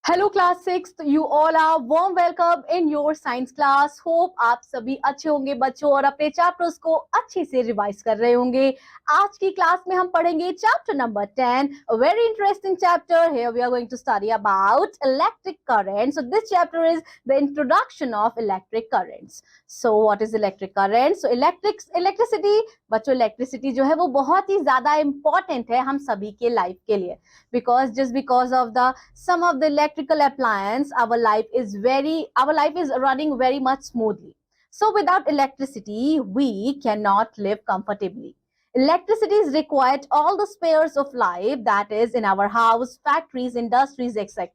Hello class six, you all are warm welcome in your science class. Hope आप सभी अच्छे होंगे बच्चों और अपने चैप्टर्स को अच्छे से रिवाइज कर रहे होंगे। आज की क्लास में हम पढ़ेंगे chapter number 10, a very interesting chapter. Here we are going to study about electric current. So this chapter is the introduction of electric currents. So what is electric current? So electricity बच्चों, electricity जो है वो बहुत ही ज्यादा important है हम सभी के लाइफ के लिए, because of the some of the electrical appliance our life is running very much smoothly. So without electricity we cannot live comfortably. Electricity is required all the spheres of life, that is in our house, factories, industries, etc.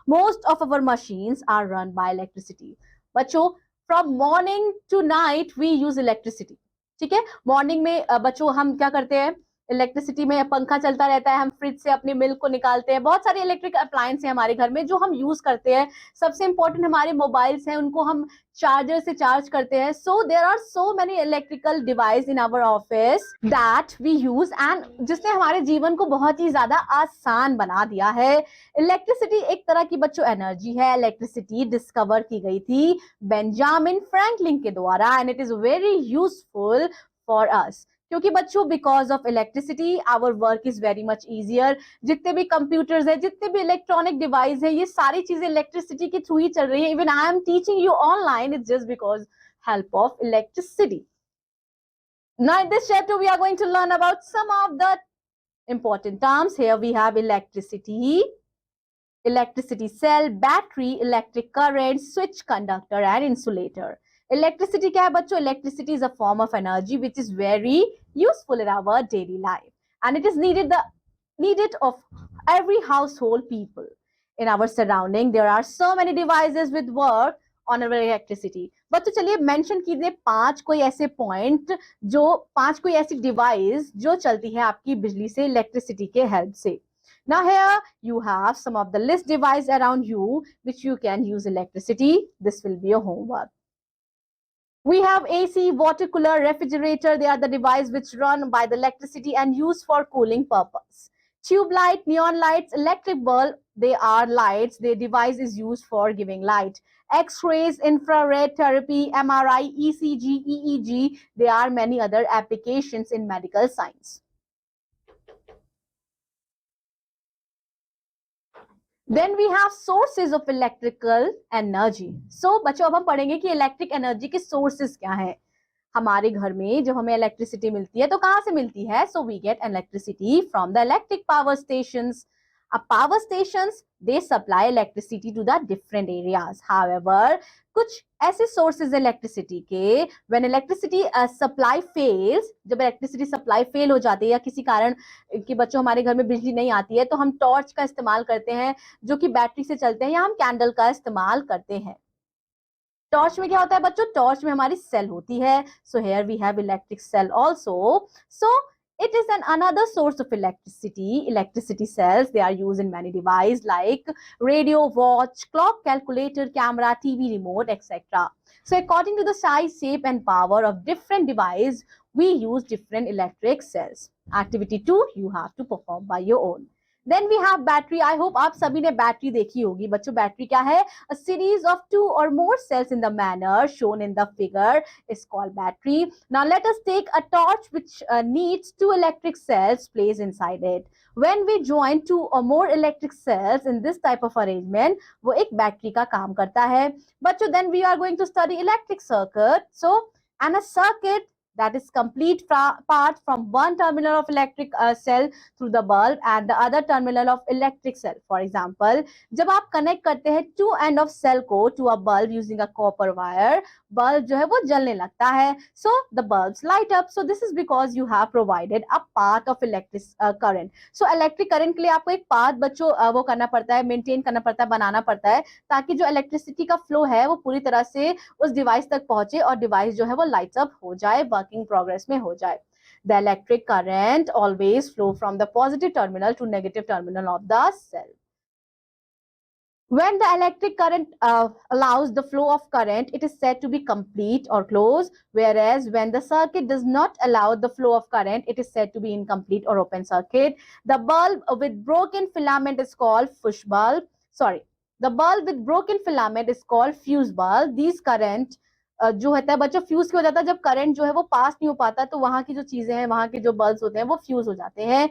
Most of our machines are run by electricity. बच्चों, from morning to night we use electricity. ठीक है, morning में बच्चों हम क्या करते हैं, electricity में पंखा चलता रहता है, हम फ्रिज से अपनी मिल्क को निकालते हैं, बहुत सारे इलेक्ट्रिक अप्लायंस है हमारे घर में जो हम यूज करते हैं। सबसे इंपॉर्टेंट हमारे मोबाइल्स हैं, उनको हम चार्जर से चार्ज करते हैं। So there are so many electrical device in our office that we use, and जिसने हमारे जीवन को बहुत ही ज्यादा आसान बना दिया है। इलेक्ट्रिसिटी एक तरह की बच्चों एनर्जी है। इलेक्ट्रिसिटी डिस्कवर की गई थी बेंजामिन फ्रैंकलिन के द्वारा, and it is very useful for us. क्योंकि बच्चों because of electricity our work is very much easier. जितने भी कंप्यूटर्स है, जितने भी इलेक्ट्रॉनिक डिवाइस है, ये सारी चीजें इलेक्ट्रिसिटी के थ्रू ही चल रही है। Even I am teaching you online, it's just because help of electricity. Now in this chapter we are going to learn about some of the important terms. Here we have electricity, electricity cell, battery, electric current, switch, conductor and insulator. Electricity क्या है बच्चों? Electricity is a form of energy which is very useful in our daily life, and it is needed of every household people. In our surrounding there are so many devices with work on our electricity. बच्चों चलिए mention कीजिए पांच कोई ऐसे point, जो पांच कोई ऐसी डिवाइस जो चलती है आपकी बिजली से, इलेक्ट्रिसिटी के हेल्प से. Now here you have some of the list device around you which you can use electricity. This will be your homework. We have AC, water cooler, refrigerator. They are the device which run by the electricity and used for cooling purpose. Tube light, neon lights, electric bulb, they are lights. Their device is used for giving light. X-rays, infrared therapy, MRI, ECG, EEG, there are many other applications in medical science. Then we have sources of electrical energy. So बच्चों अब हम पढ़ेंगे कि electric energy के sources क्या हैं. हमारे घर में जब हमें इलेक्ट्रिसिटी मिलती है तो कहाँ से मिलती है? So we get electricity from the electric power stations. Power stations, they supply electricity to the different areas. However, कुछ ऐसे सोर्सेज इलेक्ट्रिसिटी के, व्हेन इलेक्ट्रिसिटी सप्लाई फेल्स, जब इलेक्ट्रिसिटी सप्लाई फेल हो जाती है या किसी कारण कि बच्चों हमारे घर में बिजली नहीं आती है, तो हम टॉर्च का इस्तेमाल करते हैं जो कि बैटरी से चलते हैं, या हम कैंडल का इस्तेमाल करते हैं. टॉर्च में क्या होता है बच्चों? टॉर्च में हमारी सेल होती है. So here we have electric cell also. So it is another source of electricity. Electricity cells, they are used in many devices like radio, watch, clock, calculator, camera, TV remote, etc. So according to the size, shape and power of different device, we use different electric cells. Activity 2 you have to perform by your own. Then we have battery. I hope आप सभी ने battery देखी होगी बच्चों. Battery क्या है? A series of 2 or more cells in the manner shown in the figure is called battery. Now let us take a torch which needs 2 electric cells placed inside it. When we join 2 or more electric cells in this type of arrangement, वो एक battery का काम करता है बच्चों. Then we are going to study electric circuit. So and a circuit that is complete part from one terminal of electric cell through the bulb and the other terminal of electric cell. For example, जब आप connect करते हैं two end of cell को to a bulb using a copper wire, bulb जो है वो जलने लगता है. So the bulbs light up. So this is because you have provided a path of electric current. So electric current के लिए आपको एक path बच्चों वो करना पड़ता है, मेंटेन करना पड़ता है, बनाना पड़ता है, ताकि जो इलेक्ट्रिसिटी का फ्लो है वो पूरी तरह से उस डिवाइस तक पहुंचे और डिवाइस जो है वो लाइट्स अप हो जाए, वर्किंग प्रोग्रेस में हो जाए. The electric current always flow from the positive terminal to negative terminal of the cell. When the electric current allows the flow of current, it is said to be complete or closed, whereas when the circuit does not allow the flow of current, it is said to be incomplete or open circuit. The bulb with broken filament is called push bulb. Sorry, The bulb with broken filament is called fuse bulb. These current जो होता है बच्चों fuse क्यों हो जाता है, जब current जो है वो पास नहीं हो पाता तो वहां की जो चीजें हैं, वहां के जो बल्ब्स होते हैं वो फ्यूज हो जाते हैं.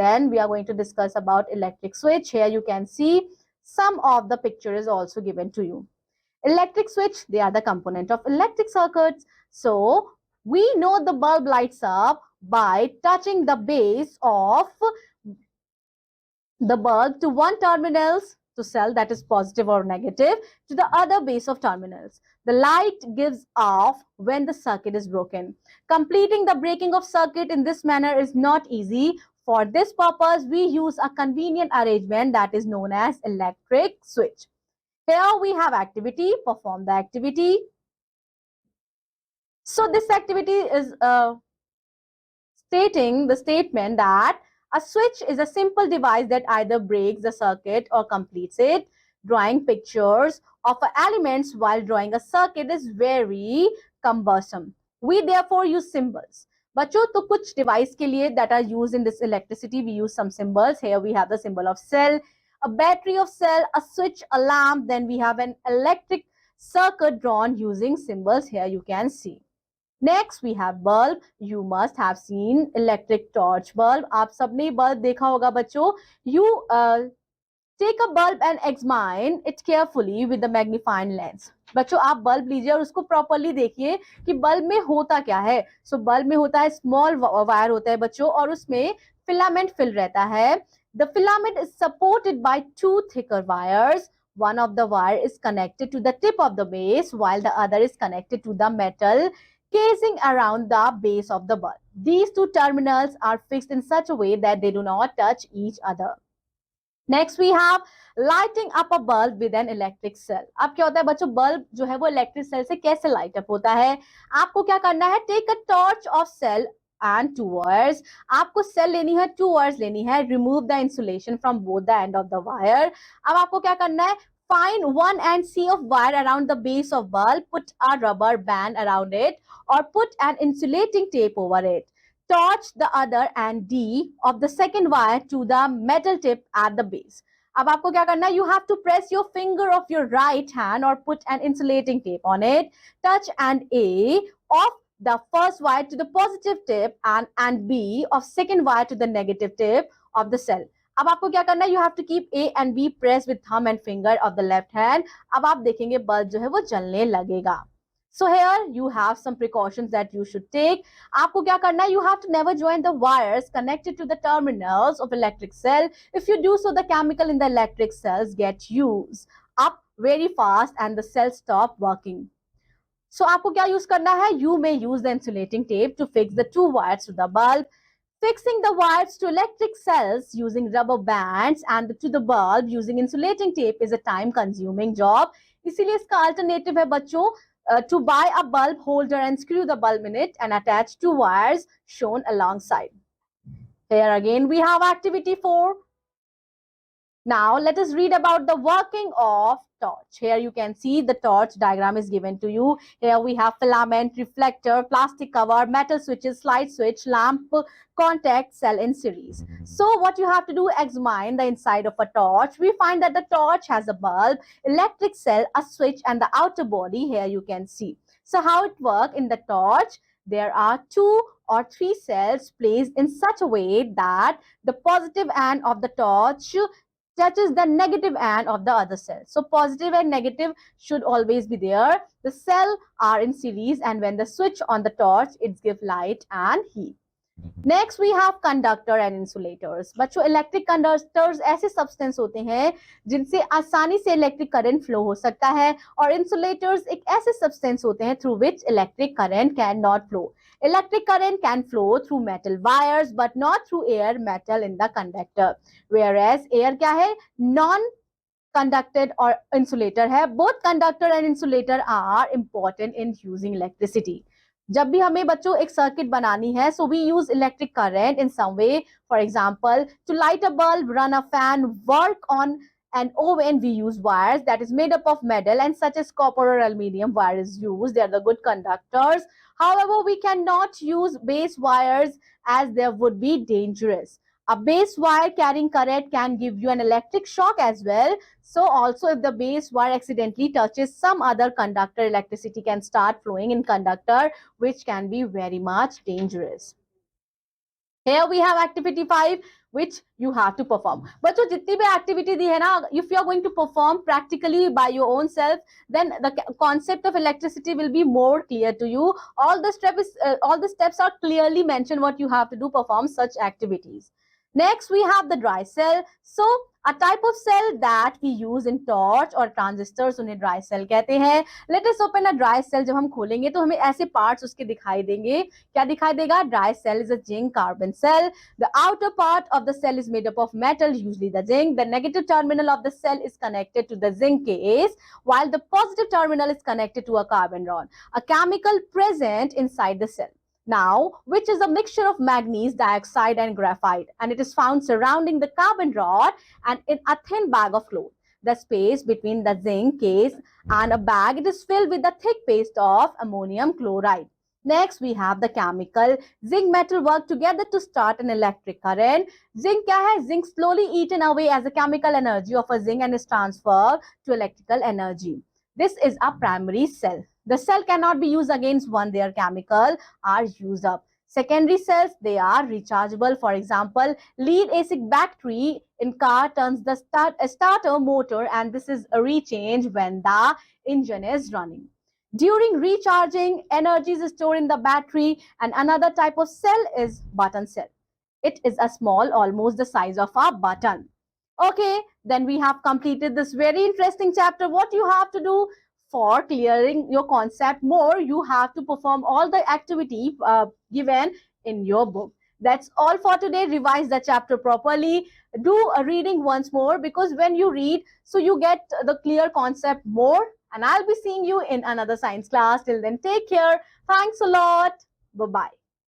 Then we are going to discuss about electric switch. Here you can see some of the picture is also given to you. Electric switch, they are the component of electric circuits. So we know the bulb lights up by touching the base of the bulb to one terminals to cell, that is positive or negative, to the other base of terminals. The light gives off when the circuit is broken. Completing the breaking of circuit in this manner is not easy. For this purpose, we use a convenient arrangement that is known as electric switch. Here we have activity, perform the activity. So this activity is stating the statement that a switch is a simple device that either breaks the circuit or completes it. Drawing pictures of elements while drawing a circuit is very cumbersome. We therefore use symbols. बच्चों तो कुछ device के लिए that are used in this electricity, we use some symbols. Here we have the symbol of cell, a battery of cell, a switch, a lamp. Then we have an electric circuit drawn using symbols. Here you can see. Next we have bulb. You must have seen electric torch bulb. आप सबने bulb देखा होगा बच्चों. You take a bulb and examine it carefully with the magnifying lens. बच्चों आप bulb लीजिए और उसको प्रॉपरली देखिए कि बल्ब में होता क्या है. सो बल्ब में होता है स्मॉल वायर होता है बच्चों और उसमें फिलामेंट फिल रहता है. The filament is supported by two thicker wires. One of the wire is connected to the tip of the base while the other is connected to the metal casing around the base of the bulb. These two terminals are fixed in such a way that they do not touch each other. Next we have lighting up a bulb with an electric cell. अब क्या होता है बच्चों, bulb जो है वो electric cell से कैसे लाइट अप होता है. आपको क्या करना है, take a torch of cell and two wires. आपको सेल लेनी है, two wires लेनी है. Remove the insulation from both the end of the wire. अब आपको क्या करना है, find one and C of wire around the base of bulb, put a rubber band around it or put an insulating tape over it. Torch the other and D of the second wire to the metal tip at the base. अब आपको क्या करना है, you have to press your finger of your right hand or put an insulating tape on it. Touch and A of the first wire to the positive tip and B of second wire to the negative tip of the cell. अब आपको क्या करना है, you have to keep A and B pressed with thumb and finger of the left hand. अब आप देखेंगे bulb जो है वो जलने लगेगा. So here you have some precautions that you should take. आपको क्या करना है, you have to never join the wires connected to the terminals of electric cell. If you do so, the chemical in the electric cells get used up very fast and the cells stop working. So आपको क्या use करना है, you may use the insulating tape to fix the two wires to the bulb. Fixing the wires to electric cells using rubber bands and to the bulb using insulating tape is a time consuming job. इसीलिए इसका alternative है बच्चों, to buy a bulb holder and screw the bulb in it and attach two wires shown alongside. Here again we have activity 4. Now let us read about the working of torch. Here you can see the torch diagram is given to you. Here we have filament, reflector, plastic cover, metal switches, slide switch, lamp, contact, cell in series. So what you have to do, examine the inside of a torch. We find that the torch has a bulb, electric cell, a switch and the outer body. Here you can see. So how it works in the torch, there are 2 or 3 cells placed in such a way that the positive end of the torch touches the negative end of the other cell. So positive and negative should always be there. The cell are in series and when the switch on the torch, it gives light and heat. Next we have conductor and insulators. बच्चों electric conductors ऐसे substance होते हैं जिनसे आसानी से electric current flow हो सकता है और इंसुलेटर्स एक ऐसे सब्सटेंस होते हैं through which electric current can not flow. Electric current can flow through metal wires but not through air metal in the conductor. Whereas air क्या है, non conducted or insulator है. Both conductor and insulator are important in using electricity. जब भी हमें बच्चों एक circuit बनानी है, so we use electric current in some way. For example, to light a bulb, run a fan, work on an oven, we use wires that is made up of metal and such as copper or aluminium wire is used. They are the good conductors. However, we cannot use base wires as they would be dangerous. A base wire carrying current can give you an electric shock as well. So also if the base wire accidentally touches some other conductor, electricity can start flowing in conductor, which can be very much dangerous. Here we have activity 5 which you have to perform. बच्चों जितनी भी activity दी है ना, if you are going to perform practically by your own self, then the concept of electricity will be more clear to you. All the steps are clearly mentioned what you have to do perform such activities. Next we have the dry cell. So a type of cell that we use in torch or transistors, उन्हें dry cell कहते हैं. Let us open a dry cell. जब हम खोलेंगे तो हमें ऐसे parts उसके दिखाई देंगे. क्या दिखाई देगा? Dry cell is a zinc carbon cell. The outer part of the cell is made up of metal, usually the zinc. The negative terminal of the cell is connected to the zinc case, while the positive terminal is connected to a carbon rod, a chemical present inside the cell. Now, which is a mixture of manganese dioxide and graphite, and it is found surrounding the carbon rod and in a thin bag of cloth. The space between the zinc case and a bag, it is filled with a thick paste of ammonium chloride. Next, we have the chemical. Zinc metal work together to start an electric current. Zinc क्या है? Zinc slowly eaten away as a chemical energy of a zinc and is transferred to electrical energy. This is a primary cell. The cell cannot be used against once their chemical are used up. Secondary cells, they are rechargeable. For example, lead acid battery in car turns the starter motor, and this is a rechange when the engine is running. During recharging, energy is stored in the battery, and another type of cell is button cell. It is a small, almost the size of a button. Okay, then we have completed this very interesting chapter. What you have to do for clearing your concept more, you have to perform all the activity given in your book. That's all for today. Revise the chapter properly. Do a reading once more, because when you read, so you get the clear concept more. And I'll be seeing you in another science class. Till then, take care. Thanks a lot. Bye-bye.